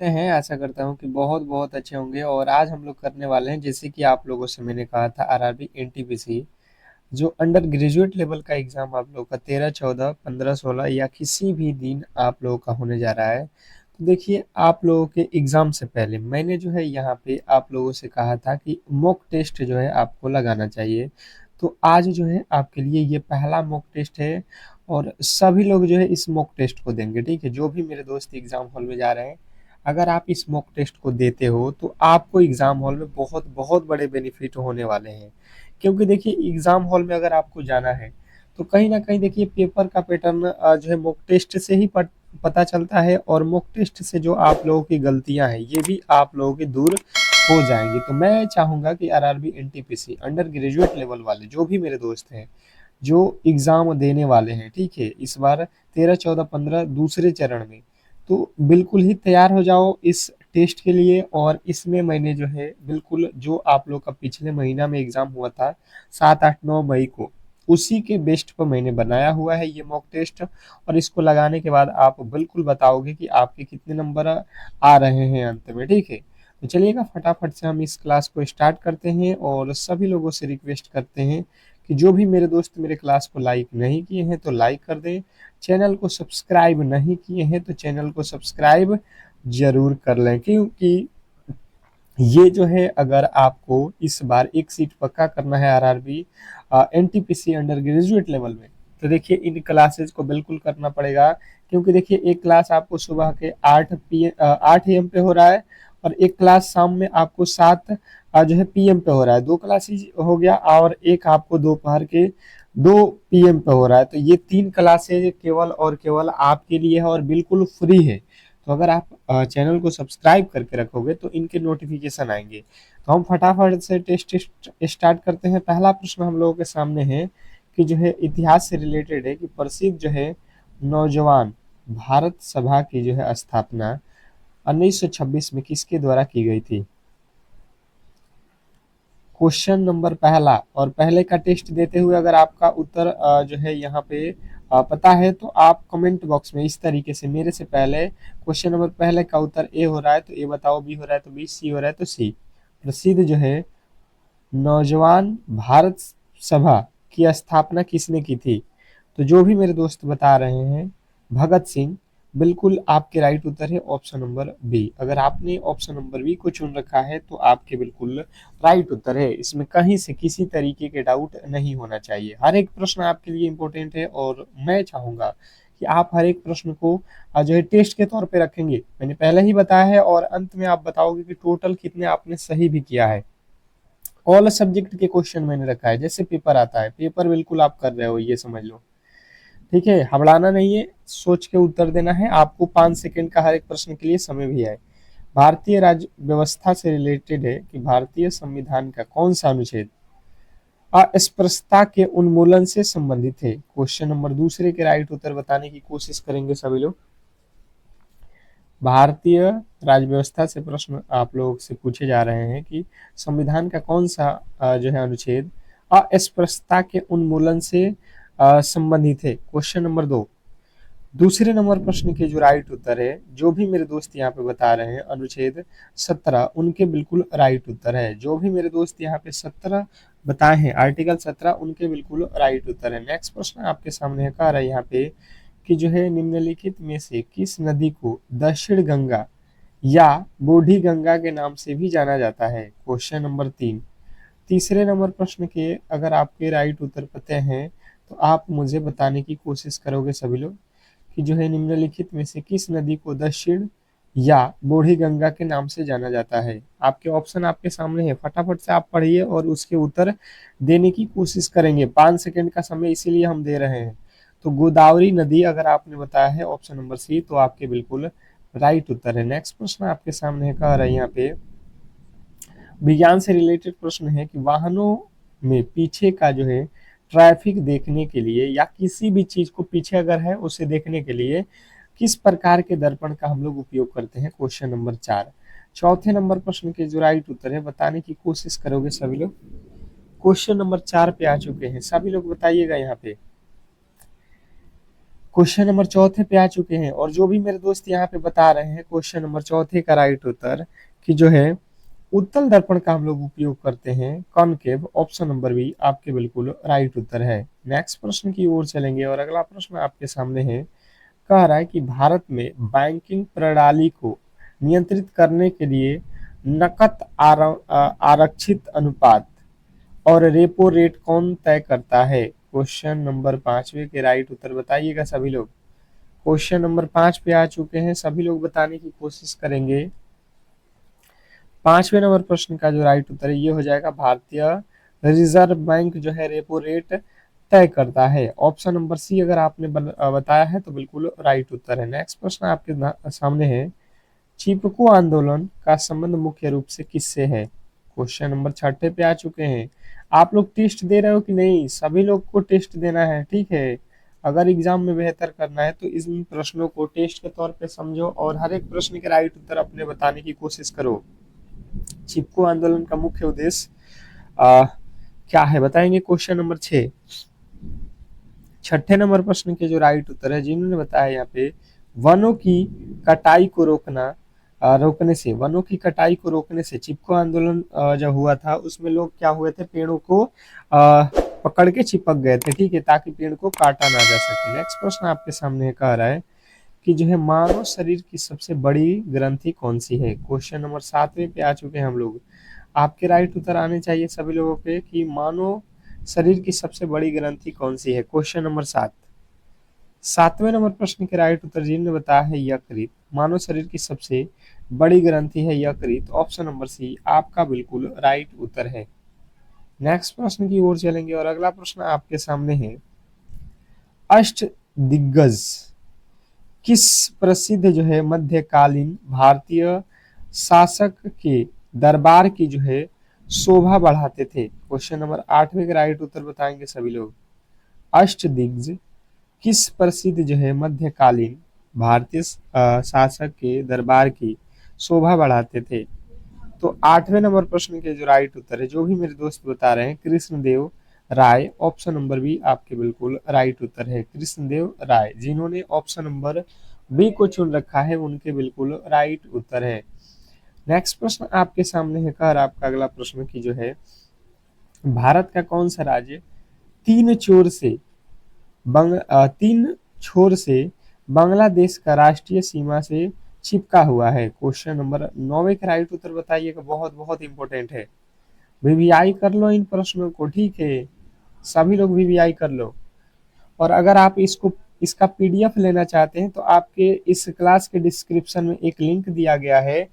से हैं। आशा करता हूँ कि बहुत बहुत अच्छे होंगे। और आज हम लोग करने वाले हैं, जैसे कि आप लोगों से मैंने कहा था, आरआरबी एनटीपीसी जो अंडर ग्रेजुएट लेवल का एग्जाम आप लोगों का 13 14 15 16 या किसी भी दिन आप लोगों का होने जा रहा है। तो देखिए, आप लोगों के एग्जाम से पहले मैंने जो है यहाँ पे आप लोगों से कहा था कि मॉक टेस्ट जो है आपको लगाना चाहिए। तो आज जो है आपके लिए ये पहला मॉक टेस्ट है। और सभी लोग जो है इस मॉक टेस्ट को देंगे, ठीक है। जो भी मेरे दोस्त एग्जाम हॉल में जा रहे हैं, अगर आप इस मॉक टेस्ट को देते हो तो आपको एग्जाम हॉल में बहुत बहुत बड़े बेनिफिट होने वाले हैं। क्योंकि देखिए, एग्जाम हॉल में अगर आपको जाना है तो कहीं ना कहीं देखिए पेपर का पैटर्न जो है मॉक टेस्ट से ही पता चलता है। और मॉक टेस्ट से जो आप लोगों की गलतियां हैं ये भी आप लोगों की दूर हो जाएंगी। तो मैं चाहूंगा कि RRB NTPC under graduate level वाले जो भी मेरे दोस्त हैं, जो एग्जाम देने वाले हैं, ठीक है, इस बार 13 14 15 दूसरे चरण में, तो बिल्कुल ही तैयार हो जाओ इस टेस्ट के लिए। और इसमें मैंने जो है बिल्कुल जो आप लोग का पिछले महीना में एग्जाम हुआ था 7 8 9 मई को, उसी के बेस्ट पर मैंने बनाया हुआ है ये मॉक टेस्ट। और इसको लगाने के बाद आप बिल्कुल बताओगे कि आपके कितने नंबर आ रहे हैं अंत में, ठीक है। तो चलिएगा, फटाफट से हम इस क्लास को स्टार्ट करते हैं। और सभी लोगों से रिक्वेस्ट करते हैं कि जो भी मेरे दोस्त मेरे क्लास को लाइक नहीं किए हैं तो लाइक कर दें। चैनल को सब्सक्राइब नहीं किए हैं तो चैनल को सब्सक्राइब जरूर कर लें, क्योंकि ये जो है, अगर आपको इस बार एक सीट पक्का करना है RRB NTPC under graduate level में, तो देखिए इन क्लासेज को बिल्कुल करना पड़ेगा। क्योंकि देखिए, एक क्लास आपको सुबह के 8 एम पे हो रहा है, और एक क्लास शाम में आपको 7 जो है पीएम पे हो रहा है। दो क्लासेज हो गया, और एक आपको दोपहर के 2 पीएम पे हो रहा है। तो ये 3 क्लासेज केवल और केवल आपके लिए है और बिल्कुल फ्री है। तो अगर आप चैनल को सब्सक्राइब करके रखोगे तो इनके नोटिफिकेशन आएंगे। तो हम फटाफट से टेस्ट स्टार्ट करते हैं। पहला प्रश्न हम लोगों के सामने है कि जो है इतिहास से रिलेटेड है, कि प्रसिद्ध जो है नौजवान भारत सभा की जो है स्थापना 1926 में किसके द्वारा की गई थी। क्वेश्चन नंबर पहला। और पहले का टेस्ट देते हुए अगर आपका उत्तर जो है यहाँ पे पता है तो आप कमेंट बॉक्स में इस तरीके से मेरे से पहले क्वेश्चन नंबर पहले का उत्तर ए हो रहा है तो ए बताओ, बी हो रहा है तो बी, सी हो रहा है तो सी। प्रसिद्ध जो है नौजवान भारत सभा की स्थापना किसने की थी। तो जो भी मेरे दोस्त बता रहे हैं भगत सिंह, बिल्कुल आपके राइट उत्तर है ऑप्शन नंबर बी। अगर आपने ऑप्शन नंबर बी को चुन रखा है तो आपके बिल्कुल राइट उत्तर है। इसमें कहीं से किसी तरीके के डाउट नहीं होना चाहिए। हर एक प्रश्न आपके लिए इंपॉर्टेंट है और मैं चाहूंगा कि आप हर एक प्रश्न को जो है टेस्ट के तौर पे रखेंगे। मैंने पहले ही बताया है, और अंत में आप बताओगे कि टोटल कितने आपने सही भी किया है। ऑल सब्जेक्ट के क्वेश्चन मैंने रखा है, जैसे पेपर आता है, पेपर बिल्कुल आप कर रहे हो, ये समझ लो, ठीक है। हबड़ाना नहीं है, सोच के उत्तर देना है आपको। 5 सेकंड का हर एक प्रश्न के लिए समय भी है। भारतीय राज्य व्यवस्था से रिलेटेड है कि भारतीय संविधान का कौन सा अनुच्छेद अस्पृश्यता के उन्मूलन से संबंधित है। क्वेश्चन नंबर दूसरे के राइट उत्तर बताने की कोशिश करेंगे सभी लोग। भारतीय राज्य व्यवस्था से प्रश्न आप लोग से पूछे जा रहे हैं कि संविधान का कौन सा जो है अनुच्छेद अस्पृश्यता के उन्मूलन से संबंधित है। Question number 2। दूसरे नंबर प्रश्न के जो राइट उत्तर है, जो भी मेरे दोस्त यहाँ पे बता रहे हैं अनुच्छेद 17, उनके बिल्कुल राइट उत्तर है। जो भी मेरे दोस्त यहाँ पे 17 बताए हैं, आर्टिकल 17, उनके बिल्कुल राइट उत्तर है। नेक्स्ट प्रश्न आपके सामने है, कह रहा है यहाँ पे कि जो है निम्नलिखित में से किस नदी को दक्षिण गंगा या बूढ़ी गंगा के नाम से भी जाना जाता है। Question number 3। तीसरे नंबर प्रश्न के अगर आपके राइट उत्तर पते हैं तो आप मुझे बताने की कोशिश करोगे सभी लोग कि जो है निम्नलिखित में से किस नदी को दक्षिण या बूढ़ी गंगा के नाम से जाना जाता है। आपके ऑप्शन आपके सामने है, फटाफट से आप पढ़िए और उसके उत्तर देने की कोशिश करेंगे। 5 सेकंड का समय इसीलिए हम दे रहे हैं। तो गोदावरी नदी अगर आपने बताया है ऑप्शन नंबर सी, तो आपके बिल्कुल राइट उत्तर है। नेक्स्ट प्रश्न आपके सामने कह रहा है यहाँ पे विज्ञान से रिलेटेड प्रश्न है कि वाहनों में पीछे का जो है ट्रैफिक देखने के लिए या किसी भी चीज को पीछे अगर है उसे देखने के लिए किस प्रकार के दर्पण का हम लोग उपयोग करते हैं। Question number 4। चौथे नंबर प्रश्न के जो राइट उत्तर है बताने की कोशिश करोगे सभी लोग। क्वेश्चन नंबर 4 पे आ चुके हैं, सभी लोग बताइएगा यहाँ पे। क्वेश्चन नंबर चौथे पे आ चुके हैं और जो भी मेरे दोस्त यहाँ पे बता रहे हैं क्वेश्चन नंबर चौथे का राइट उत्तर कि जो है उत्तल दर्पण का हम लोग उपयोग करते हैं कॉनकेव, ऑप्शन नंबर बी आपके बिल्कुल राइट उत्तर है। नेक्स्ट प्रश्न की ओर चलेंगे और अगला प्रश्न आपके सामने है, कह रहा है कि भारत में बैंकिंग प्रणाली को नियंत्रित करने के लिए नकद आरक्षित अनुपात और रेपो रेट कौन तय करता है? क्वेश्चन नंबर पांचवे के राइट उत्तर बताइएगा सभी लोग। क्वेश्चन नंबर 5 पे आ चुके हैं, सभी लोग बताने की कोशिश करेंगे। पांचवें नंबर प्रश्न का जो राइट उत्तर है ये हो जाएगा, भारतीय रिजर्व बैंक जो है रेपो रेट तय करता है। ऑप्शन नंबर सी अगर आपने बताया है तो बिल्कुल राइट उत्तर है। नेक्स्ट प्रश्न आपके सामने है, चिपको आंदोलन का संबंध मुख्य रूप से किससे है? क्वेश्चन नंबर छठे पे आ चुके हैं। आप लोग टेस्ट दे रहे हो कि नहीं? सभी लोग को टेस्ट देना है, ठीक है। अगर एग्जाम में बेहतर करना है तो इन प्रश्नों को टेस्ट के तौर पे समझो और हर एक प्रश्न के राइट उत्तर अपने बताने की कोशिश करो। चिपको आंदोलन का मुख्य उद्देश्य क्या है बताएंगे? क्वेश्चन नंबर 6 छठे नंबर प्रश्न के जो राइट उत्तर है जिन्होंने बताया यहाँ पे, वनों की कटाई को रोकने से, वनों की कटाई को रोकने से चिपको आंदोलन जब हुआ था उसमें लोग क्या हुए थे, पेड़ों को पकड़ के चिपक गए थे, ठीक है, ताकि पेड़ को काटा ना जा सके। नेक्स्ट प्रश्न आपके सामने कह रहा है कि जो है मानव शरीर की सबसे बड़ी ग्रंथि कौन सी है? क्वेश्चन नंबर 7वें पे आ चुके हैं हम लोग। आपके राइट उत्तर आने चाहिए सभी लोगों के कि मानव शरीर की सबसे बड़ी ग्रंथि कौन सी है? Question number 7। 7वें नंबर प्रश्न के राइट उत्तर जिन्होंने बताया है यकृत, मानव शरीर की सबसे बड़ी ग्रंथि है यकृत, ऑप्शन नंबर सी आपका बिल्कुल राइट उत्तर है। नेक्स्ट प्रश्न की ओर चलेंगे और अगला प्रश्न आपके सामने है, अष्ट दिग्गज किस प्रसिद्ध जो है मध्यकालीन भारतीय शासक के दरबार की जो है शोभा बढ़ाते थे? क्वेश्चन नंबर 8वें का राइट उत्तर बताएंगे सभी लोग। अष्टदिग्गज किस प्रसिद्ध जो है मध्यकालीन भारतीय शासक के दरबार की शोभा बढ़ाते थे? तो 8वें नंबर प्रश्न के जो राइट उत्तर है जो भी मेरे दोस्त बता रहे हैं, कृष्णदेव राय, ऑप्शन नंबर बी आपके बिल्कुल राइट उत्तर है। कृष्णदेव राय जिन्होंने ऑप्शन नंबर बी को चुन रखा है उनके बिल्कुल राइट उत्तर है। नेक्स्ट प्रश्न आपके सामने है, कह आपका अगला प्रश्न की जो है, भारत का कौन सा राज्य तीन छोर से बांग्लादेश का राष्ट्रीय सीमा से चिपका हुआ है? क्वेश्चन नंबर 9 का राइट उत्तर बताइएगा, बहुत बहुत इंपॉर्टेंट है। वीवीआई कर लो इन प्रश्नों को, ठीक है, सभी लोग वीवीआई कर लो। और अगर आप इसका पीडीएफ लेना चाहते हैं तो आपके इस क्लास के डिस्क्रिप्शन में एक लिंक दिया गया है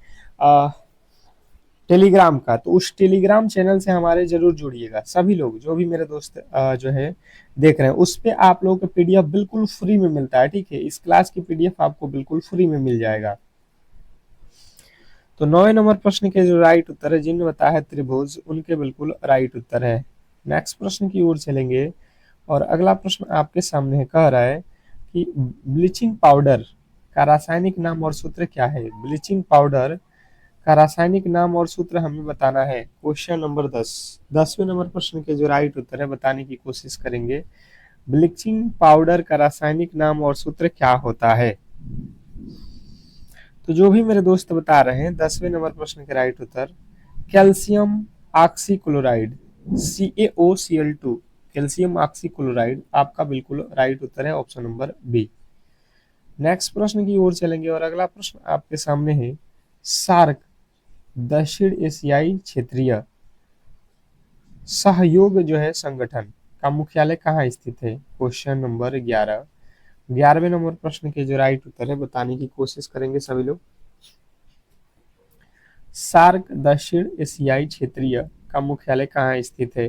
टेलीग्राम का, तो उस टेलीग्राम चैनल से हमारे जरूर जुड़िएगा सभी लोग, जो भी मेरे दोस्त जो है देख रहे हैं। उस पे आप लोगों को पीडीएफ बिल्कुल फ्री में मिलता है, ठीक है, इस क्लास की पीडीएफ आपको बिल्कुल फ्री में मिल जाएगा। तो 9वें नंबर प्रश्न के जो राइट उत्तर है जिन्होंने बताया है त्रिभुज, उनके बिल्कुल राइट उत्तर है। नेक्स्ट प्रश्न की ओर चलेंगे और अगला प्रश्न आपके सामने है, कह रहा है कि ब्लीचिंग पाउडर का रासायनिक नाम और सूत्र क्या है? ब्लीचिंग पाउडर का रासायनिक नाम और सूत्र हमें बताना है। क्वेश्चन नंबर 10वें नंबर प्रश्न के जो राइट उत्तर है बताने की कोशिश करेंगे। ब्लीचिंग पाउडर का रासायनिक नाम और सूत्र क्या होता है? तो जो भी मेरे दोस्त बता रहे हैं 10वें नंबर प्रश्न के राइट उत्तर calcium oxychloride, CaOCl2, calcium oxychloride आपका बिल्कुल राइट उत्तर है, ऑप्शन नंबर बी। नेक्स्ट प्रश्न की ओर चलेंगे और अगला प्रश्न आपके सामने है, सार्क दक्षिण एशियाई क्षेत्रीय सहयोग जो है संगठन का मुख्यालय कहाँ स्थित है? क्वेश्चन नंबर 11वें नंबर प्रश्न के जो राइट उत्तर है बताने की कोशिश करेंगे सभी लोग। सार्क दक्षिण एशियाई क्षेत्रीय का मुख्यालय कहाँ स्थित है?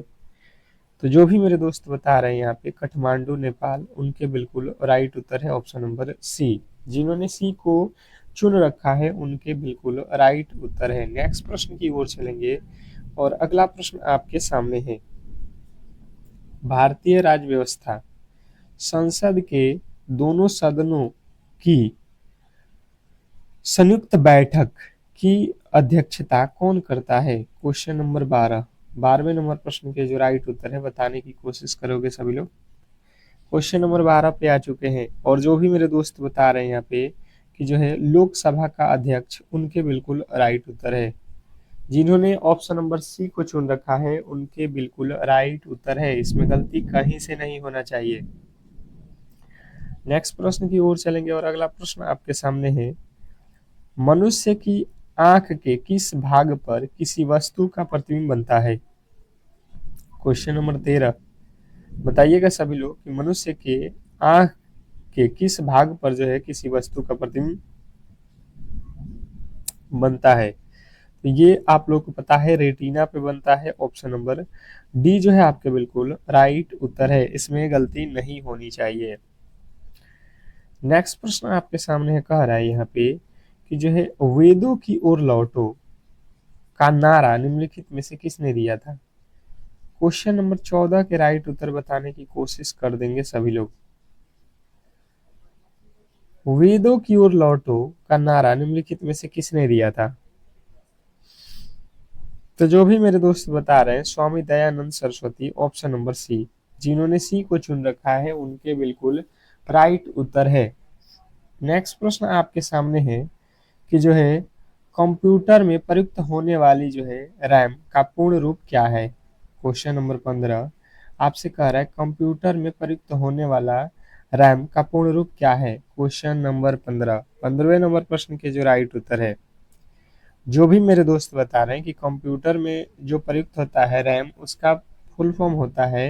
तो जो भी मेरे दोस्त बता रहे हैं यहाँ पे काठमांडू नेपाल, उनके बिल्कुल राइट उत्तर है ऑप्शन नंबर सी। जिन्होंने सी को चुन रखा है उनके बिल्कुल राइट उत्तर है। नेक्स्ट प्रश्न की ओर चलेंगे और अगला प्रश्न आपके सामने है, भारतीय राज्य व्यवस्था संसद के दोनों सदनों की संयुक्त बैठक की अध्यक्षता कौन करता है? क्वेश्चन नंबर 12वें नंबर प्रश्न के जो राइट उत्तर है बताने की कोशिश करोगे सभी लोग। क्वेश्चन नंबर 12 पे आ चुके हैं और जो भी मेरे दोस्त बता रहे हैं यहाँ पे कि जो है लोकसभा का अध्यक्ष, उनके बिल्कुल राइट उत्तर है। जिन्होंने ऑप्शन नंबर सी को चुन रखा है उनके बिल्कुल राइट उत्तर है, इसमें गलती कहीं से नहीं होना चाहिए। नेक्स्ट प्रश्न की ओर चलेंगे और अगला प्रश्न आपके सामने है, मनुष्य की आंख के किस भाग पर किसी वस्तु का प्रतिबिंब बनता है? क्वेश्चन नंबर 13, बताइएगा सभी लोग कि मनुष्य के आंख के किस भाग पर जो है किसी वस्तु का प्रतिबिंब बनता है? तो ये आप लोग को पता है रेटिना पे बनता है। ऑप्शन नंबर डी जो है आपके बिल्कुल राइट उत्तर है, इसमें गलती नहीं होनी चाहिए। नेक्स्ट प्रश्न आपके सामने है, कह रहा है यहाँ पे कि जो है वेदों की ओर लौटो का नारा निम्नलिखित में से किसने दिया था? क्वेश्चन नंबर 14 के राइट उत्तर बताने की कोशिश कर देंगे सभी लोग। वेदों की ओर लौटो का नारा निम्नलिखित में से किसने दिया था? तो जो भी मेरे दोस्त बता रहे हैं Swami Dayanand Saraswati, option number C. जिन्होंने सी को चुन रखा है उनके बिल्कुल राइट उत्तर है। नेक्स्ट प्रश्न आपके सामने है कि जो है कंप्यूटर में प्रयुक्त होने वाली जो है रैम का पूर्ण रूप क्या है? क्वेश्चन नंबर 15 आपसे कह रहा है कंप्यूटर में प्रयुक्त होने वाला रैम का पूर्ण रूप क्या है? क्वेश्चन नंबर 15, 15वें नंबर प्रश्न के जो राइट उत्तर है। जो भी मेरे दोस्त बता रहे हैं कि कंप्यूटर में जो प्रयुक्त होता है रैम, उसका फुल फॉर्म होता है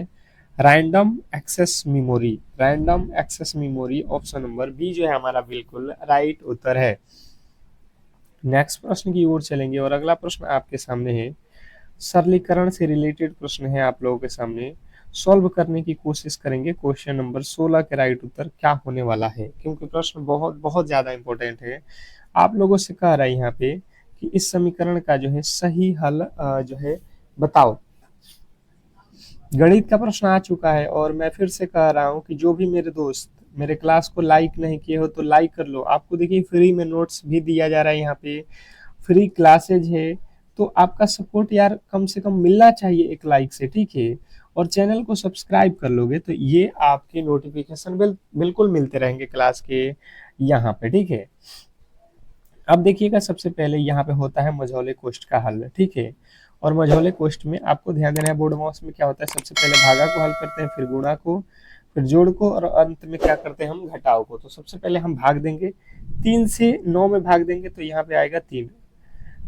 random access memory. Random access memory, option number B जो है हमारा बिल्कुल राइट उत्तर है। नेक्स्ट प्रश्न की ओर चलेंगे और अगला प्रश्न आपके सामने है, सरलीकरण से रिलेटेड प्रश्न है आप लोगों के सामने, सॉल्व करने की कोशिश करेंगे। क्वेश्चन नंबर 16 के राइट उत्तर क्या होने वाला है, क्योंकि प्रश्न बहुत बहुत ज्यादा इंपॉर्टेंट है। आप लोगों से कह रहा है यहाँ पे कि इस समीकरण का जो है सही हल जो है बताओ। गणित का प्रश्न आ चुका है और मैं फिर से कह रहा हूँ कि जो भी मेरे दोस्त मेरे क्लास को लाइक नहीं किए हो तो लाइक कर लो। आपको देखिए फ्री में नोट्स भी दिया जा रहा है, यहाँ पे फ्री क्लासेज है, तो आपका सपोर्ट यार कम से कम मिलना चाहिए एक लाइक से, ठीक है। और चैनल को सब्सक्राइब कर लोगे तो ये आपके नोटिफिकेशन बिल्कुल मिलते रहेंगे क्लास के यहाँ पे, ठीक है। अब देखिएगा सबसे पहले यहाँ पे होता है मझौले कोष्ठ का हल, ठीक है। और मझौले कोष्ठ में आपको ध्यान देना है बोर्ड माउस में क्या होता है, सबसे पहले भागा को हल करते हैं, फिर गुणा को, फिर जोड़ को, और अंत में क्या करते हैं हम घटाव को। तो सबसे पहले हम भाग देंगे, 3 से 9 में भाग देंगे तो यहाँ पे आएगा 3,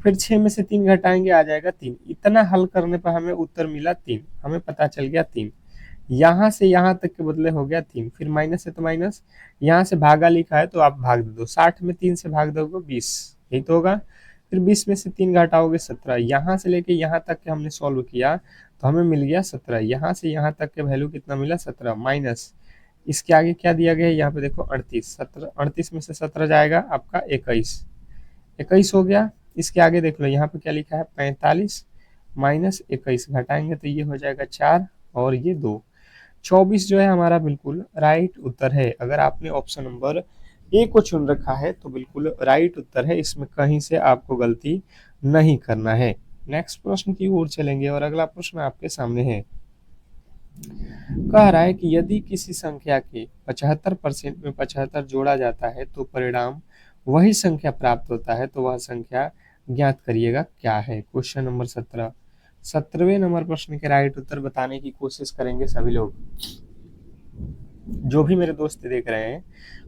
फिर 6 में से 3 घटाएंगे आ जाएगा 3। इतना हल करने पर हमें उत्तर मिला 3, हमें पता चल गया 3। यहाँ से यहाँ तक के बदले हो गया 3, फिर माइनस है तो माइनस, यहाँ से भागा लिखा है तो आप भाग दे दो, 60 में 3 से भाग दोगे 20, यही तो होगा। फिर 20 में से 3 घटाओगे 17, यहाँ से लेके यहाँ तक के हमने सॉल्व किया तो हमें मिल गया 17। यहाँ से यहाँ तक के वैल्यू कितना मिला 17, माइनस इसके आगे क्या दिया गया है यहाँ पे देखो 38, 17, 38 में से 17 जाएगा आपका 21, 21 हो गया। इसके आगे देख लो यहाँ पे क्या लिखा है 45 माइनस 21, घटाएंगे तो ये हो जाएगा 4 और ये 2, 24 जो है हमारा बिल्कुल राइट उत्तर है। अगर आपने ऑप्शन नंबर ए को चुन रखा है तो बिल्कुल राइट उत्तर है, इसमें कहीं से आपको गलती नहीं करना है। नेक्स्ट प्रश्न की ओर चलेंगे और अगला प्रश्न आपके सामने है, कह रहा है कि यदि किसी संख्या के 75% में 75 जोड़ा जाता है तो परिणाम वही संख्या प्राप्त होता है, तो वह संख्या ज्ञात करिएगा क्या है? क्वेश्चन नंबर 17, 17वें नंबर प्रश्न के राइट उत्तर बताने की कोशिश करेंगे सभी लोग। जो भी मेरे दोस्त देख रहे हैं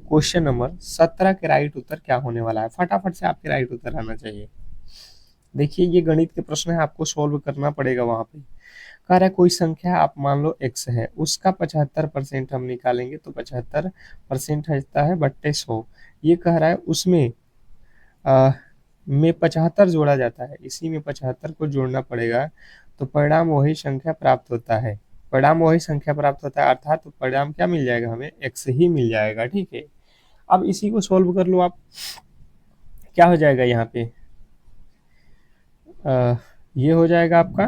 क्वेश्चन नंबर 17 के राइट उत्तर क्या होने वाला है, फटाफट से आपके राइट उत्तर आना चाहिए। देखिए ये गणित के प्रश्न है, आपको सोल्व करना पड़ेगा। वहां पे कह रहा है कोई संख्या आप मान लो x है, उसका 75% हम निकालेंगे तो 75% होता है बट्टे 100। ये कह रहा है उसमें में 75 जोड़ा जाता है, इसी में 75 को जोड़ना पड़ेगा तो परिणाम वही संख्या प्राप्त होता है। परिणाम वही संख्या प्राप्त होता है अर्थात तो परिणाम क्या मिल जाएगा हमें, x ही मिल जाएगा, ठीक है। अब इसी को सोल्व कर लो आप, क्या हो जाएगा यहाँ पे ये हो जाएगा आपका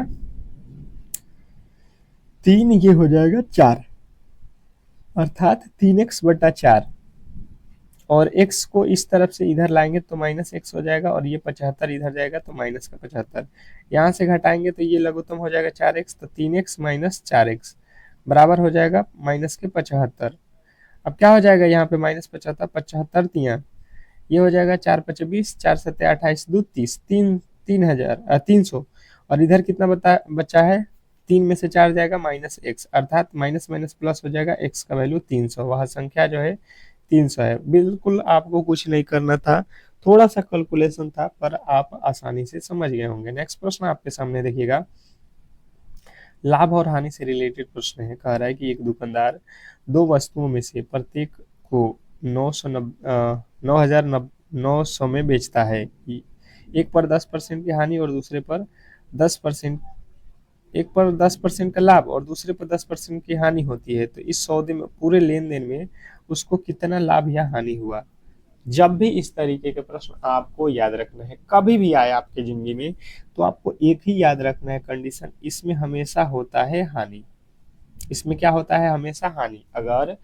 3, ये हो जाएगा 4, अर्थात 3x/4, और x को इस तरफ से इधर लाएंगे तो -x हो जाएगा, और ये 75 इधर जाएगा तो माइनस का 75, यहाँ से घटाएंगे तो ये लघुत्तम हो जाएगा 4x, तो 3x - 4x बराबर हो जाएगा माइनस के 75। अब क्या हो जाएगा यहाँ पे माइनस 75, 75 तिया ये हो जाएगा 4 × 5 = 20, 4 × 7 = 28, 2 30, 300 और इधर कितना बचा है, 3 में से 4 जाएगा -x, अर्थात माइनस माइनस प्लस हो जाएगा, x का वैल्यू 300, वह संख्या जो है 300 है। बिल्कुल आपको कुछ नहीं करना था, थोड़ा सा कैलकुलेशन था, पर आप आसानी से समझ गए होंगे। नेक्स्ट प्रश्न आपके सामने देखिएगा, लाभ और हानि से रिलेटेड प्रश्न है। कह रहा है कि एक दुकानदार दो वस्तुओं में से प्रत्येक को 9,900 में बेचता है। एक पर 10% की हानि और दूसरे पर 10%, एक पर 10% का लाभ और दूसरे पर 10% की हानि होती है, तो इस सौदे में पूरे लेन देन में उसको कितना लाभ या हानि हुआ। जब भी इस तरीके के प्रश्न आपको याद रखना है, कभी भी आए आपके जिंदगी में, तो आपको एक ही याद रखना है कंडीशन, इसमें हमेशा होता है हानि। इसमें क्या होता है, हमेशा हानि। अगर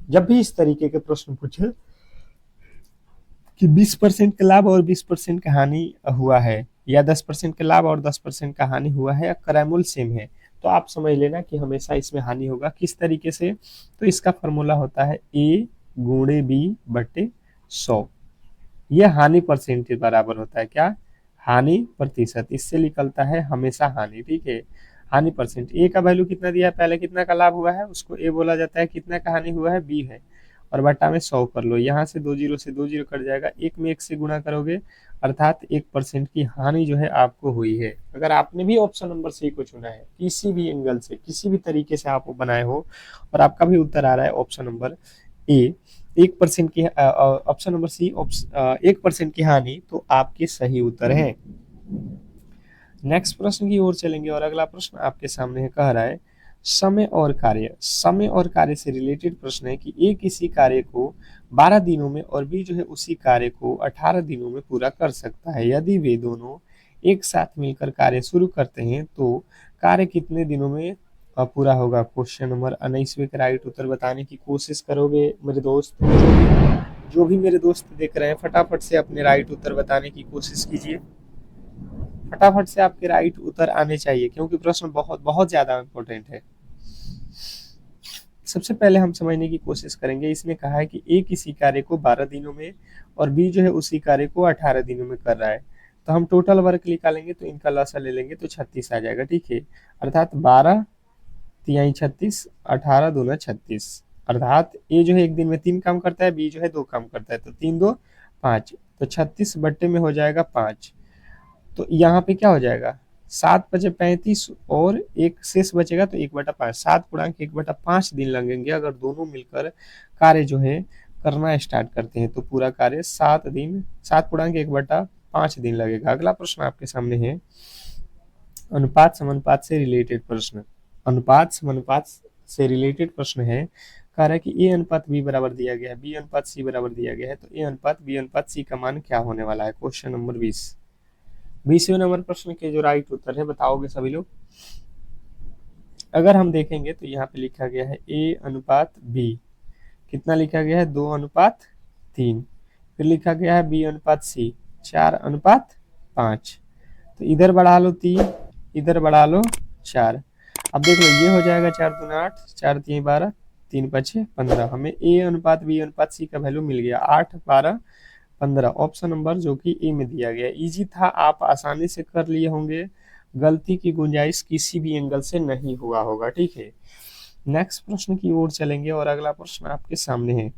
जब भी इस तरीके के प्रश्न पूछे कि 20% का लाभ और 20% का हानि हुआ है, या 10% का लाभ और 10% का हानि हुआ है, या क्रयमूल्य सेम है, तो आप समझ लेना कि हमेशा इसमें हानि होगा। किस तरीके से, तो इसका फॉर्मूला होता है A × B/100। ये हानि परसेंटेज बराबर होता है क्या, हानि प्रतिशत, इससे निकलता है हमेशा हानि। ठीक है, हानि परसेंट। ए का वैल्यू कितना दिया है, पहले कितना का लाभ हुआ है उसको ए बोला जाता है, कितना का हानि हुआ है बी है, और बट्टा में 100 कर लो। यहाँ से 2 जीरो से 2 जीरो कट जाएगा, एक में एक से गुणा करोगे, अर्थात 1% की हानि जो है आपको हुई है। अगर आपने भी ऑप्शन नंबर सी को चुना है, किसी भी एंगल से किसी भी तरीके से आप बनाए हो और आपका भी उत्तर आ रहा है ऑप्शन नंबर ए 1% की, ऑप्शन नंबर सी 1% की हानि, तो आपके सही उत्तर है। नेक्स्ट प्रश्न की ओर चलेंगे और अगला प्रश्न आपके सामने है। कह रहा है समय और कार्य, समय और कार्य से रिलेटेड प्रश्न है कि ए किसी कार्य को 12 दिनों में और बी जो है उसी कार्य को 18 दिनों में पूरा कर सकता है। यदि वे दोनों एक साथ मिलकर कार्य शुरू करते हैं तो कार्य कितने दिनों में पूरा होगा। क्वेश्चन नंबर 19वें का राइट उत्तर बताने की कोशिश करोगे मेरे दोस्त। जो भी मेरे दोस्त देख रहे हैं, फटाफट से अपने राइट उत्तर बताने की कोशिश कीजिए। फटाफट से आपके राइट उत्तर आने चाहिए, क्योंकि प्रश्न बहुत बहुत ज्यादा इंपॉर्टेंट है। सबसे पहले हम समझने की कोशिश करेंगे, इसने कहा है कि ए किसी कार्य को 12 दिनों में और बी जो है उसी कार्य को 18 दिनों में कर रहा है, तो हम टोटल वर्क निकालेंगे तो इनका लसा ले लेंगे तो 36 आ जाएगा। ठीक है, अर्थात 12 तिहाई 36, 18 दूना 36, अर्थात ए जो है एक दिन में 3 काम करता है, बी जो है 2 काम करता है, तो 3 2 5, तो 36 बट्टे में हो जाएगा 5। तो यहाँ पे क्या हो जाएगा, 7×5 = 35 और एक शेष बचेगा तो 1/5, 7×1/5 दिन लगेंगे अगर दोनों मिलकर कार्य जो है करना स्टार्ट करते हैं, तो पूरा कार्य 7×1/5 दिन लगेगा। अगला प्रश्न आपके सामने है अनुपात समानुपात से रिलेटेड प्रश्न। अनुपात समानुपात से रिलेटेड प्रश्न है। कह रहा है कि ए अनुपात बी बराबर दिया गया है, बी अनुपात सी बराबर दिया गया है, तो ए अनुपात बी अनुपात सी का मान क्या होने वाला है। क्वेश्चन नंबर 20वें नंबर प्रश्न के जो राइट उत्तर है बताओगे सभी लोग। अगर हम देखेंगे तो यहाँ पे लिखा गया है ए अनुपात बी, कितना लिखा गया है 2:3, फिर लिखा गया है बी अनुपात सी 4:5, तो इधर बढ़ा लो 3, इधर बढ़ा लो 4। अब देख लो ये हो जाएगा 4 दूना 8, 4 3 12, 3 5 15। हमें ए अनुपात बी अनुपात सी का वैल्यू मिल गया 8 12 15, ऑप्शन नंबर जो कि ए में दिया गया। इजी था, आप आसानी से कर लिए होंगे, गलती की गुंजाइश किसी भी एंगल से नहीं हुआ होगा। ठीक है, नेक्स्ट प्रश्न की ओर चलेंगे और अगला प्रश्न आपके सामने है।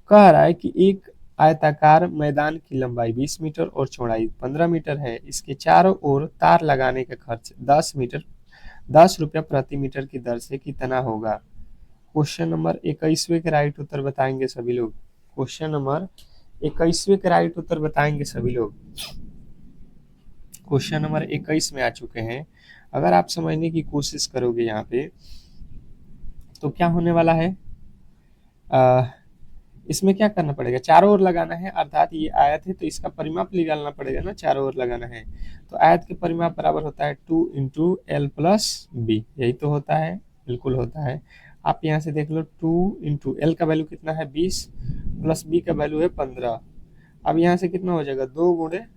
कह रहा है कि एक आयताकार मैदान की लंबाई 20 मीटर और चौड़ाई 15 मीटर है, इसके चारों ओर तार लगाने का खर्च 10 रुपया प्रति मीटर की दर से कितना होगा। क्वेश्चन नंबर 21वें के राइट उत्तर बताएंगे सभी लोग। क्वेश्चन नंबर 21वें के राइट उत्तर बताएंगे सभी लोग। क्वेश्चन नंबर 21 में आ चुके हैं। अगर आप समझने की कोशिश करोगे यहाँ पे तो क्या होने वाला है, इसमें क्या करना पड़ेगा, चारों ओर लगाना है, अर्थात ये आयत है तो इसका परिमाप निकालना पड़ेगा ना, चारों ओर लगाना है, तो आयत के परिमाप बराबर होता है 2 × L+B, यही तो होता है, बिल्कुल होता है। आप यहाँ से देख लो 2 × L का वैल्यू कितना है 20 प्लस B का वैल्यू है 15। अब यहाँ से कितना हो जाएगा 2 ×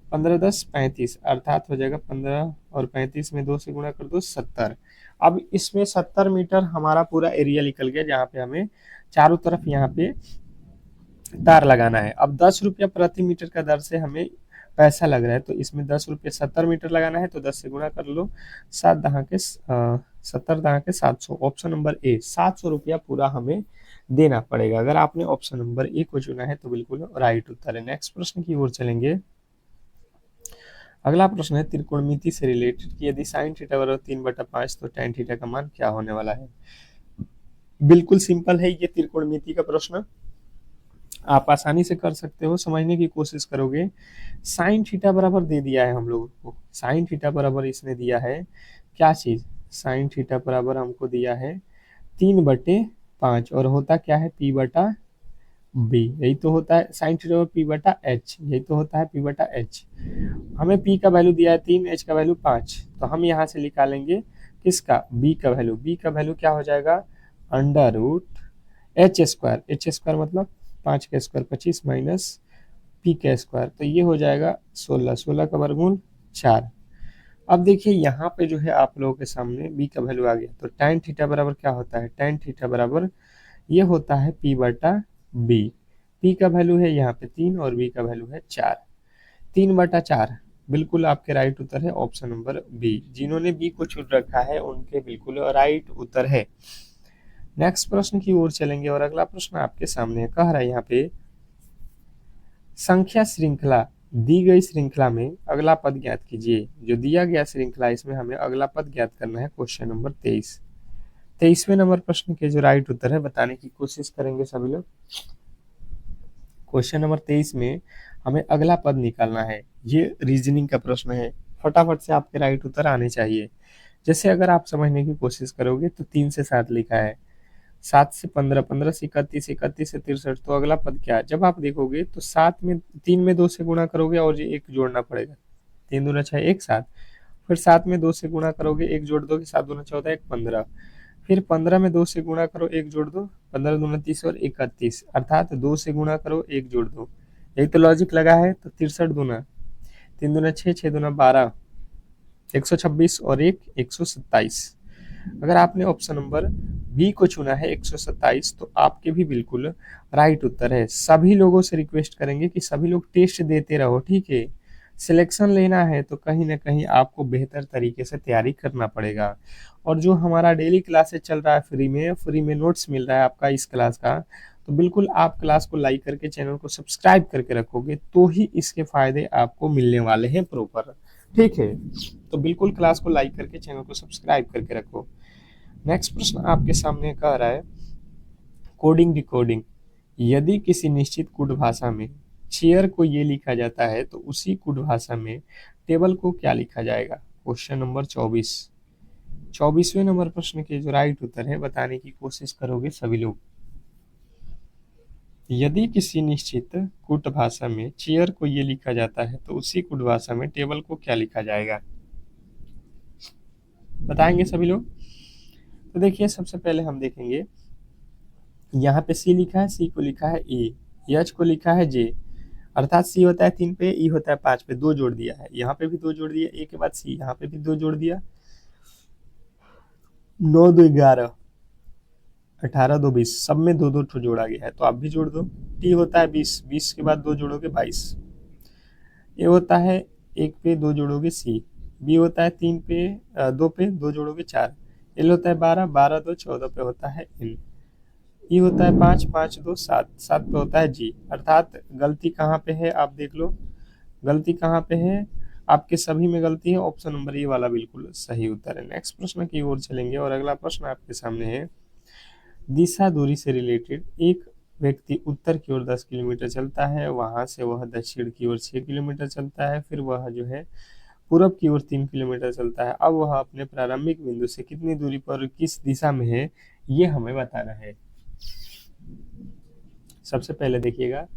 15 10 35, अर्थात हो जाएगा 15 और 35 में 2 से गुणा कर दो 70, अब इसमें 70 मीटर हमारा पूरा एरिया निकल गया, जहाँ पे हमें चारों तरफ यहाँ पे तार लगाना है। अब 10 रुपया प्रति मीटर का दर से हमें पैसा लग रहा है, तो इसमें 10 रुपये 70 मीटर लगाना है, तो 10 से गुणा कर लो। 70 दहा के 700, ऑप्शन नंबर ए 700 रुपया पूरा हमें देना पड़ेगा। अगर आपने ऑप्शन नंबर ए को चुना है तो बिल्कुल राइट उत्तर है। नेक्स्ट प्रश्न की ओर चलेंगे। अगला प्रश्न है त्रिकोणमिति से रिलेटेड कि यदि साइन थीटा बराबर 3/5 तो tan थीटा का मान क्या होने वाला है। बिल्कुल सिंपल है ये त्रिकोणमिति का प्रश्न, आप आसानी से कर सकते हो, समझने की कोशिश करोगे। साइन थीटा बराबर दे दिया है हम लोगों को, साइन थीटा बराबर इसने दिया है क्या चीज, साइन थीटा बराबर हमको दिया है 3/5 और होता क्या है P/B, यही तो होता है साइन थीटा P/H, यही तो होता है P/H। हमें P का वैल्यू दिया है 3, H का वैल्यू 5, तो हम यहाँ से निकालेंगे किसका, B का वैल्यू। B का वैल्यू क्या हो जाएगा, √H², H² मतलब 5 का स्क्वायर 25 माइनस P का स्क्वायर, तो ये हो जाएगा 16, 16 का वर्गमूल 4। अब देखिए यहाँ पे जो है आप लोगों के सामने B का वैल्यू आ गया, तो tan थीटा बराबर क्या होता है, tan थीटा बराबर ये होता है P/B। P का वैल्यू है यहाँ पे 3 और B का वैल्यू है 4, 3/4। बिल्कुल आपके राइट उत्तर है ऑप्शन नंबर बी। जिन्होंने बी को चुन रखा है उनके बिल्कुल राइट उत्तर है। नेक्स्ट प्रश्न की ओर चलेंगे और अगला प्रश्न आपके सामने कह रहा है यहाँ पे संख्या श्रृंखला, दी गई श्रृंखला में अगला पद ज्ञात कीजिए। जो दिया गया श्रृंखला इसमें हमें अगला पद ज्ञात करना है। क्वेश्चन नंबर 23, 23वें नंबर प्रश्न के जो राइट उत्तर है बताने की कोशिश करेंगे सभी लोग। क्वेश्चन नंबर 23 में हमें अगला पद निकालना है। ये रीजनिंग का प्रश्न है, फटाफट से आपके राइट उत्तर आने चाहिए। जैसे अगर आप समझने की कोशिश करोगे तो 3 से 7 लिखा है, 7 से 15, 15 से 31, 31 से 63, तो अगला पद क्या है। जब आप देखोगे तो 7 में 3 में 2 से गुणा करोगे और ये एक जोड़ना पड़ेगा, 3 दूना 6 1 7, फिर 7 में 2 से गुणा करोगे, एक जोड़ दोगे, 7 दूना 14 1 15, फिर 15 में 2 से गुणा करो, एक जोड़ दो, 15 दूना 30 और 31, अर्थात 2 से गुणा करो, एक जोड़ दो, यही तो लॉजिक लगा है। तो 63 दूना 3 दूना 6, 6 दूना 12, 126 और 1 127। अगर आपने ऑप्शन नंबर बी को चुना है 127, तो आपके भी बिल्कुल राइट उत्तर है। सभी लोगों से रिक्वेस्ट करेंगे कि सभी लोग टेस्ट देते रहो, ठीक है। सिलेक्शन लेना है तो कहीं ना कहीं आपको बेहतर तरीके से तैयारी करना पड़ेगा। और जो हमारा डेली क्लासेस चल रहा है फ्री में नोट्स मिल रहा है आपका इस क्लास का, तो बिल्कुल आप क्लास को लाइक करके चैनल को सब्सक्राइब करके रखोगे तो ही इसके फायदे आपको मिलने वाले हैं प्रॉपर, ठीक है। तो बिल्कुल क्लास को लाइक करके चैनल को सब्सक्राइब करके रखो। नेक्स्ट प्रश्न आपके सामने कह रहा है कोडिंग डिकोडिंग, यदि किसी निश्चित कोड भाषा में चेयर को ये लिखा जाता है तो उसी कोड भाषा में टेबल को क्या लिखा जाएगा। क्वेश्चन नंबर 24, 24वें नंबर प्रश्न के जो राइट उत्तर है बताने की कोशिश करोगे सभी लोग। यदि किसी निश्चित कुट भाषा में चेयर को ये लिखा जाता है तो उसी कुट भाषा में टेबल को क्या लिखा जाएगा, बताएंगे सभी लोग। तो देखिए सबसे पहले हम देखेंगे, यहाँ पे सी लिखा है, सी को लिखा है ई, एच को लिखा है जे, अर्थात सी होता है 3 पे, ई होता है 5 पे, 2 जोड़ दिया है, यहाँ पे भी 2 जोड़ दिया, ए के बाद सी, यहाँ पे भी 2 जोड़ दिया, 9 2 11, 18 2 20, सब में 2 2 ठो जोड़ा गया है, तो आप भी जोड़ दो। टी होता है 20, 20 के बाद 2 जोड़ोगे 22। ए होता है 1 पे 2 जोड़ोगे सी, बी होता है 3 पे 2 पे 2 जोड़ोगे 4, एल होता है 12, 12 2 14 पे होता है एन, ई होता है 5, 5 2 7, 7 पे होता है जी। अर्थात गलती कहाँ पे है आप देख लो, गलती कहाँ पे है, आपके सभी में गलती है, ऑप्शन नंबर ए वाला बिल्कुल सही उत्तर है। नेक्स्ट प्रश्न की ओर चलेंगे और अगला प्रश्न आपके सामने है दिशा दूरी से रिलेटेड, एक व्यक्ति उत्तर की ओर 10 किलोमीटर चलता है, वहां से वह दक्षिण की ओर 6 किलोमीटर चलता है, फिर वह जो है पूरब की ओर 3 किलोमीटर चलता है। अब वह अपने प्रारंभिक बिंदु से कितनी दूरी पर किस दिशा में है ये हमें बताना है। सबसे पहले देखिएगा,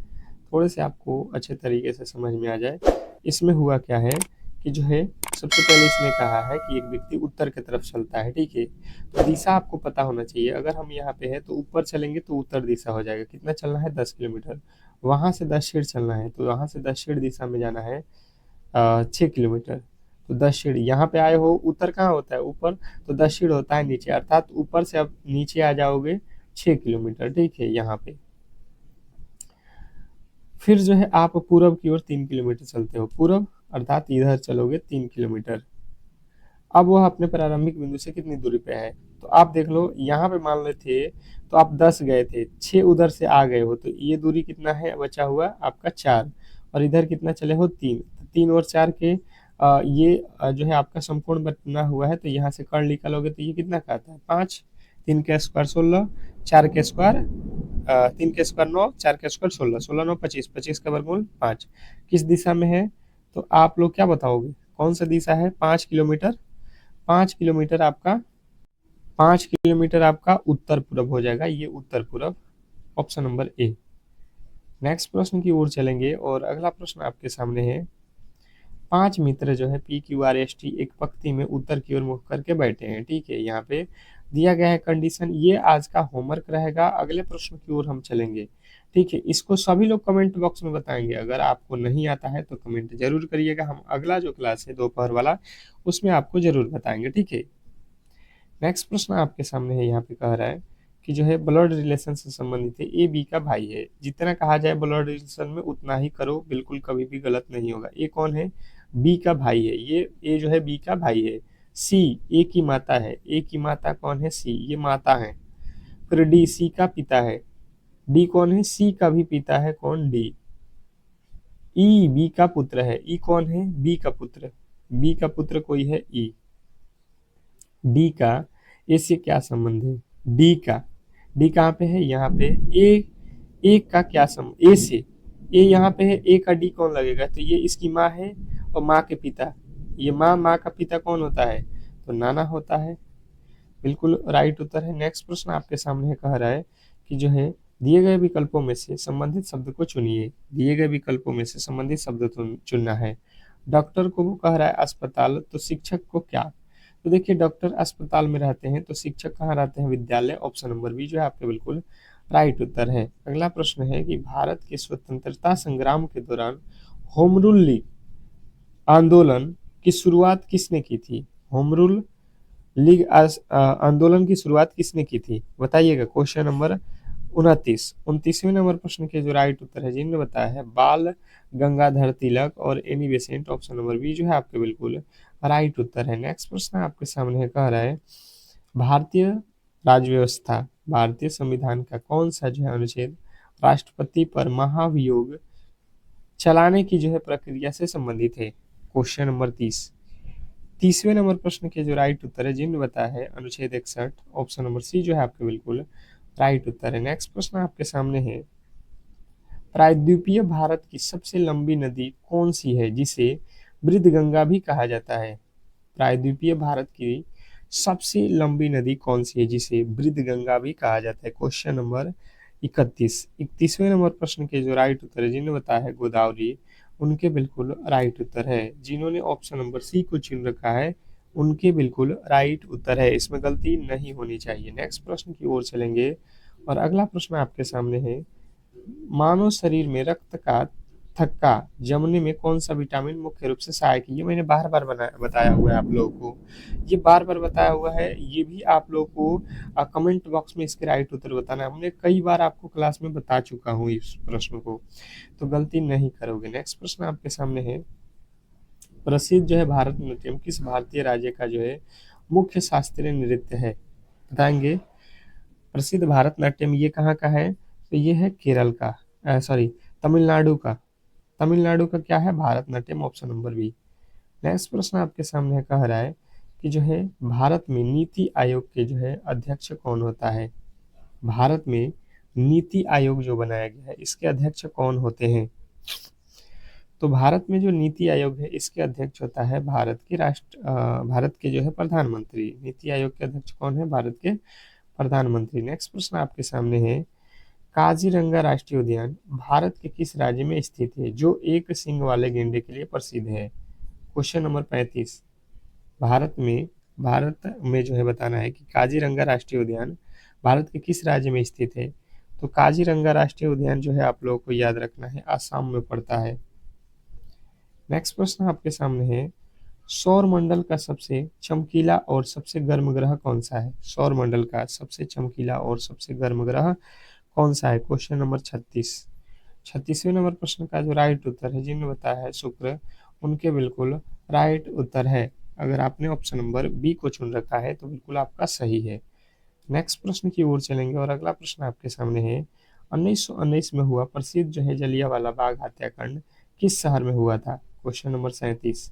थोड़े से आपको अच्छे तरीके से समझ में आ जाए, इसमें हुआ क्या है कि जो है सबसे पहले इसने कहा है कि एक व्यक्ति उत्तर की तरफ चलता है, ठीक है। तो दिशा आपको पता होना चाहिए, अगर हम यहाँ पे है तो ऊपर चलेंगे तो उत्तर दिशा हो जाएगा, कितना चलना है 10 किलोमीटर, वहां से दक्षिण चलना है तो वहां से दक्षिण दिशा में जाना है 6 किलोमीटर, तो दक्षिण, यहाँ पे आए हो, उत्तर कहाँ होता है ऊपर, तो दक्षिण होता है नीचे, अर्थात ऊपर से अब नीचे आ जाओगे 6 किलोमीटर, ठीक है यहाँ पे। फिर जो है आप पूरब की ओर 3 किलोमीटर चलते हो, पूरब अर्थात इधर चलोगे 3 किलोमीटर। अब वह अपने प्रारंभिक बिंदु से कितनी दूरी पे है, तो आप देख लो, यहाँ पे मान ले थे तो आप 10 गए थे, 6 उधर से आ गए हो, तो ये दूरी कितना है बचा हुआ आपका 4, और इधर कितना चले हो 3, 3 और 4 के ये जो है आपका संपूर्ण बना हुआ है, तो यहाँ से कर्ण निकालोगे तो ये कितना का आता है 5, 3 के स्क्वायर 16, 4 के स्क्वायर 3 के स्क्वायर 9, 4 के स्क्वायर 16, 16 9 25, 25 का वर्गमूल 5। किस दिशा में है, तो आप लोग क्या बताओगे कौन सा दिशा है, 5 किलोमीटर, 5 किलोमीटर आपका, 5 किलोमीटर आपका उत्तर पूरब हो जाएगा, ये उत्तर पूरब, ऑप्शन नंबर ए। नेक्स्ट प्रश्न की ओर चलेंगे और अगला प्रश्न आपके सामने है। 5 मित्र जो है P Q R S T एक पंक्ति में उत्तर की ओर मुख करके बैठे हैं, ठीक है, यहाँ पे दिया गया है कंडीशन। ये आज का होमवर्क रहेगा, अगले प्रश्न की ओर हम चलेंगे, ठीक है। इसको सभी लोग कमेंट बॉक्स में बताएंगे, अगर आपको नहीं आता है तो कमेंट जरूर करिएगा, हम अगला जो क्लास है दोपहर वाला उसमें आपको जरूर बताएंगे, ठीक है। नेक्स्ट प्रश्न आपके सामने है, यहाँ पे कह रहा है कि जो है ब्लड रिलेशन से संबंधित है, ए बी का भाई है, जितना कहा जाए ब्लड रिलेशन में उतना ही करो, बिल्कुल कभी भी गलत नहीं होगा। ए कौन है, बी का भाई है, ये ए जो है बी का भाई है। सी ए की माता है, ए की माता कौन है, सी, ये माता है। फिर डी सी का पिता है, डी कौन है, सी का भी पिता है, कौन, डी। ई बी का पुत्र है, ई कौन है, बी का पुत्र, बी का पुत्र कोई है, ई। डी का ए से क्या संबंध है, डी का, डी कहाँ पे है, यहाँ पे। ए का क्या संबंध, ए से, ए यहाँ पे है, ए का डी कौन लगेगा, तो ये इसकी माँ है और माँ के पिता, ये माँ का पिता कौन होता है, तो नाना होता है, बिल्कुल राइट उत्तर है। नेक्स्ट प्रश्न आपके सामने कह रहा है कि जो है दिए गए विकल्पों में से संबंधित शब्द को चुनिए, दिए गए विकल्पों में से संबंधित शब्द चुनना है। डॉक्टर को वो कह रहा है अस्पताल, तो शिक्षक को क्या, तो देखिए डॉक्टर अस्पताल में रहते हैं, तो शिक्षक कहाँ रहते हैं, विद्यालय, ऑप्शन नंबर बी जो है आपके बिल्कुल राइट उत्तर है। अगला प्रश्न है कि भारत के स्वतंत्रता संग्राम के दौरान होम रूल लीग आंदोलन की शुरुआत किसने की थी, होम रूल लीग आंदोलन की शुरुआत किसने की थी, बताइएगा। क्वेश्चन नंबर 29, 29वें नंबर प्रश्न के जो राइट उत्तर है जिन्होंने बताया है बाल गंगाधर तिलक और Annie Besant, option number B जो है आपके बिल्कुल राइट उत्तर है। नेक्स्ट प्रश्न आपके सामने कह रहा है भारतीय राज्य व्यवस्था, भारतीय संविधान का कौन सा जो है अनुच्छेद राष्ट्रपति पर महाभियोग चलाने की जो है प्रक्रिया से संबंधित है, क्वेश्चन नंबर 30, 30वें नंबर प्रश्न के जो राइट उत्तर है जिन्होंने बताया है अनुच्छेद 61, ऑप्शन नंबर सी जो है आपके बिल्कुल राइट उत्तर है। नेक्स्ट प्रश्न आपके सामने है प्रायद्वीपीय भारत की सबसे लंबी नदी कौन सी है जिसे वृद्धगंगा भी कहा जाता है, प्रायद्वीपीय भारत की सबसे लंबी नदी कौन सी है जिसे वृद्धगंगा भी कहा जाता है, क्वेश्चन नंबर 31, 31वें नंबर प्रश्न के जो राइट उत्तर है जिन्होंने बताया है गोदावरी, उनके बिल्कुल राइट उत्तर है। जिन्होंने ऑप्शन नंबर सी को चुन रखा है उनके बिल्कुल राइट उत्तर है, इसमें गलती नहीं होनी चाहिए। नेक्स्ट प्रश्न की ओर चलेंगे और अगला प्रश्न आपके सामने है मानव शरीर में रक्त का थक्का जमने में कौन सा विटामिन मुख्य रूप से सहायक है, ये मैंने बार बार बताया हुआ है आप लोगों को, ये बार बार बताया हुआ है, ये भी आप लोगों को कमेंट बॉक्स में इसके राइट उत्तर बताना है, हमने कई बार आपको क्लास में बता चुका हूँ इस प्रश्न को, तो गलती नहीं करोगे। नेक्स्ट प्रश्न आपके सामने है प्रसिद्ध जो है भारतनाट्यम किस भारतीय राज्य का जो है मुख्य शास्त्रीय नृत्य है, बताएंगे। प्रसिद्ध भारतनाट्यम ये कहाँ का है, तो ये है केरल का, सॉरी तमिलनाडु का, तमिलनाडु का क्या है Bharatanatyam, option number B. Next प्रश्न आपके सामने कह रहा है कि जो है भारत में नीति आयोग के जो है अध्यक्ष कौन होता है, भारत में नीति आयोग जो बनाया गया है इसके अध्यक्ष कौन होते हैं, तो भारत में जो नीति आयोग है इसके अध्यक्ष होता है भारत के जो है प्रधानमंत्री, नीति आयोग के अध्यक्ष कौन है, भारत के प्रधानमंत्री। नेक्स्ट प्रश्न आपके सामने है काजीरंगा राष्ट्रीय उद्यान भारत के किस राज्य में स्थित है जो एक सींग वाले गेंडे के लिए प्रसिद्ध है, क्वेश्चन नंबर 35, भारत में जो है बताना है कि काजीरंगा राष्ट्रीय उद्यान भारत के किस राज्य में स्थित है, तो काजीरंगा राष्ट्रीय उद्यान जो है आप लोगों को याद रखना है आसाम में पड़ता है। नेक्स्ट प्रश्न आपके सामने है सौर मंडल का सबसे चमकीला और सबसे गर्म ग्रह कौन सा है? सौर मंडल का सबसे चमकीला और सबसे गर्म ग्रह कौन सा है? Question number 36। 36वें नंबर प्रश्न का जो राइट उत्तर है, जिन्होंने बताया है शुक्र, उनके बिल्कुल राइट उत्तर है। अगर आपने ऑप्शन नंबर बी को चुन रखा है तो बिल्कुल आपका सही है। नेक्स्ट प्रश्न की ओर चलेंगे और अगला प्रश्न आपके सामने है, 1919 में हुआ प्रसिद्ध जो है जलियांवाला बाग हत्याकांड किस शहर में हुआ था? Question number 37।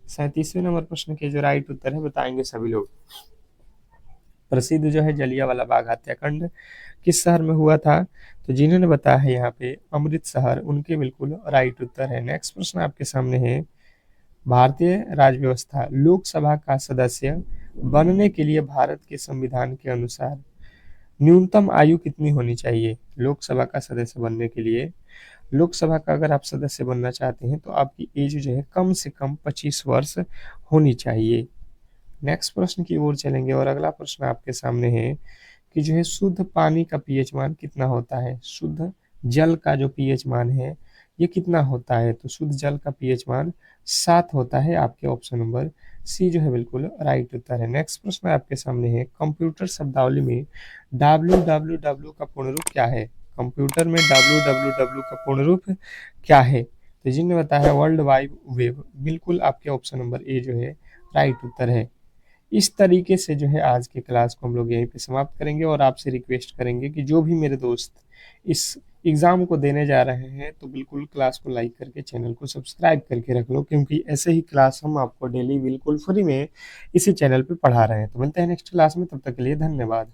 37वें नंबर प्रश्न के जो राइट उत्तर है बताएंगे सभी लोग। प्रसिद्ध जो है जलियांवाला बाग हत्याकांड किस शहर में हुआ था? तो जिन्होंने बताया है यहाँ पे अमृतसर, उनके बिल्कुल राइट उत्तर है। नेक्स्ट प्रश्न आपके सामने है, भारतीय राज्य व्यवस्था लोकसभा का सदस्य बनने के लिए भारत के संविधान के अनुसार न्यूनतम आयु कितनी होनी चाहिए? लोकसभा का सदस्य बनने के लिए, लोकसभा का अगर आप सदस्य बनना चाहते हैं तो आपकी एज जो है कम से कम 25 वर्ष होनी चाहिए। नेक्स्ट प्रश्न की ओर चलेंगे और अगला प्रश्न आपके सामने है कि जो है शुद्ध पानी का पीएच मान कितना होता है? शुद्ध जल का जो पीएच मान है ये कितना होता है? तो शुद्ध जल का पीएच मान 7 होता है। आपके ऑप्शन नंबर सी जो है बिल्कुल राइट उत्तर है। नेक्स्ट प्रश्न आपके सामने है, कंप्यूटर शब्दावली में www का पूर्ण रूप क्या है? कंप्यूटर में www का पूर्ण रूप क्या है? तो जिन्होंने बताया वर्ल्ड वाइड वेब, बिल्कुल आपके ऑप्शन नंबर ए जो है राइट उत्तर है। इस तरीके से जो है आज की क्लास को हम लोग यहीं पे समाप्त करेंगे और आपसे रिक्वेस्ट करेंगे कि जो भी मेरे दोस्त इस एग्ज़ाम को देने जा रहे हैं तो बिल्कुल क्लास को लाइक करके चैनल को सब्सक्राइब करके रख लो, क्योंकि ऐसे ही क्लास हम आपको डेली बिल्कुल फ्री में इसी चैनल पे पढ़ा रहे हैं। तो मिलते हैं नेक्स्ट क्लास में, तब तक के लिए धन्यवाद।